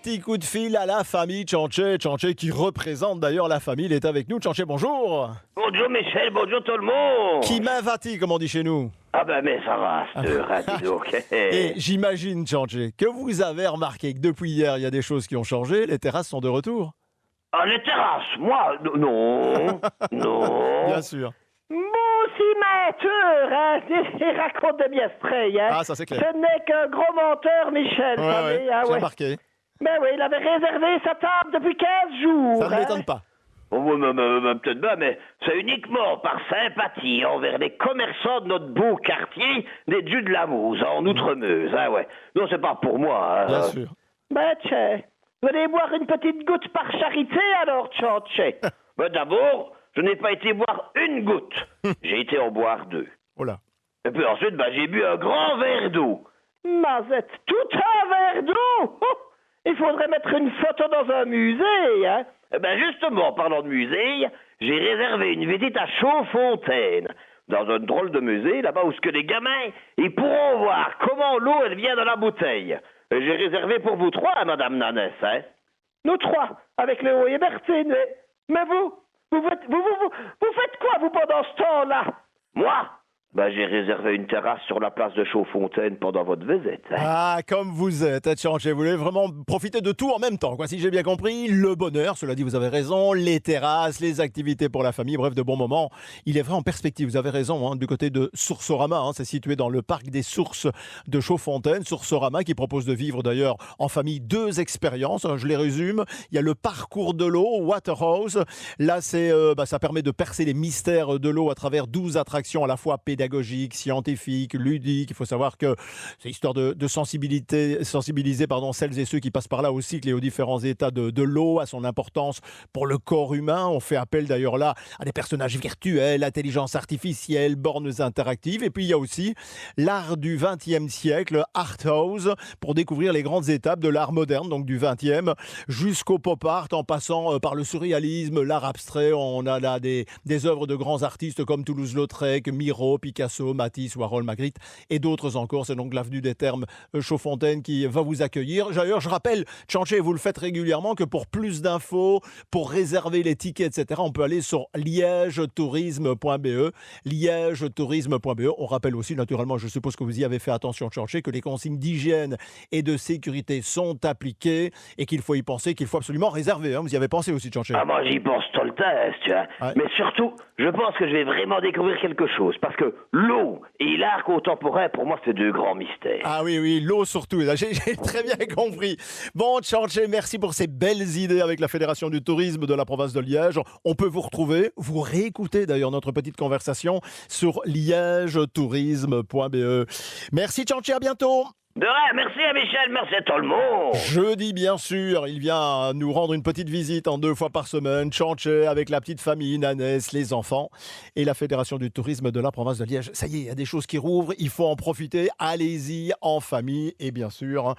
petit coup de fil à la famille Tchanché. Tchanché qui représente d'ailleurs la famille. Il est avec nous. Tchanché, bonjour. Bonjour Michel, bonjour tout le monde. Qui main va-t-il, comme on dit chez nous? Ah ben mais ça va, dis donc. Et j'imagine, Tchanché, que vous avez remarqué que depuis hier, il y a des choses qui ont changé. Les terrasses sont de retour. Ah les terrasses, moi, non, non. Bien sûr. Mon cimenteur, hein, il raconte de bien stray, hein. Ah, ça c'est clair. Ce n'est qu'un gros menteur, Michel, Ouais, savez, ouais, ah j'ai ouais. remarqué. Ben oui, il avait réservé sa table depuis 15 jours. Ça ne hein. m'étonne pas. Oh, ouais, peut-être pas, mais c'est uniquement par sympathie envers les commerçants de notre beau quartier des Dieux de la Mouze, en Outre-Meuse, hein, ouais. Non, c'est pas pour moi, hein. Bien sûr. Ben tiens, vous allez boire une petite goutte par charité alors, Tchanché. Ben, d'abord, je n'ai pas été boire une goutte, j'ai été en boire deux. Oh là. Et puis ensuite, ben, j'ai bu un grand verre d'eau. Mazette, tout un verre d'eau. Oh, il faudrait mettre une photo dans un musée, hein. Eh ben justement, parlant de musée, j'ai réservé une visite à Chaudfontaine, dans un drôle de musée, là-bas où ce que les gamins, ils pourront voir comment l'eau, elle vient de la bouteille. Et j'ai réservé pour vous trois, Madame Nanès, hein. Nous trois, avec Léo et Bertine. Mais vous faites quoi, vous, pendant ce temps-là? Moi, ben j'ai réservé une terrasse sur la place de Chaudfontaine pendant votre visite, hein. Ah, comme vous êtes, Tchanché, vous voulez vraiment profiter de tout en même temps, quoi. Si j'ai bien compris, le bonheur, cela dit, vous avez raison, les terrasses, les activités pour la famille, bref, de bons moments. Il est vrai en perspective, vous avez raison, hein, du côté de Soursorama, hein, c'est situé dans le parc des sources de Chaudfontaine. Soursorama qui propose de vivre d'ailleurs en famille deux expériences, hein, je les résume. Il y a le parcours de l'eau, Waterhouse. Là, ça permet de percer les mystères de l'eau à travers 12 attractions à la fois pédagogiques, scientifiques, ludiques. Il faut savoir que c'est histoire de sensibiliser celles et ceux qui passent par là au cycle et aux différents états de l'eau, à son importance pour le corps humain. On fait appel d'ailleurs là à des personnages virtuels, intelligence artificielle, bornes interactives. Et puis il y a aussi l'art du XXe siècle, Art House, pour découvrir les grandes étapes de l'art moderne, donc du XXe, jusqu'au pop art, en passant par le surréalisme, l'art abstrait. On a là des œuvres de grands artistes comme Toulouse-Lautrec, Miro, Picasso, Matisse, Warhol, Magritte et d'autres encore. C'est donc l'avenue des Thermes Chaudfontaine qui va vous accueillir. D'ailleurs, je rappelle, Tchanché, vous le faites régulièrement, que pour plus d'infos, pour réserver les tickets, etc., on peut aller sur liègetourisme.be. liègetourisme.be. On rappelle aussi, naturellement, je suppose que vous y avez fait attention, Tchanché, que les consignes d'hygiène et de sécurité sont appliquées et qu'il faut y penser, qu'il faut absolument réserver. Hein. Vous y avez pensé aussi, Tchanché? Ah moi j'y pense tout le temps, tu vois. Ouais. Mais surtout, je pense que je vais vraiment découvrir quelque chose, parce que l'eau et l'art contemporain, pour moi, c'est deux grands mystères. Ah oui, l'eau surtout. Là, j'ai très bien compris. Bon, Tchanché, merci pour ces belles idées avec la Fédération du tourisme de la province de Liège. On peut vous retrouver, vous réécouter d'ailleurs notre petite conversation sur liègetourisme.be. Merci Tchanché, à bientôt. De rien, merci à Michel, merci à tout le monde. Jeudi, bien sûr, il vient nous rendre une petite visite en 2 fois par semaine. Tchanché avec la petite famille, Nanès, les enfants et la Fédération du tourisme de la province de Liège. Ça y est, il y a des choses qui rouvrent, il faut en profiter. Allez-y en famille et bien sûr...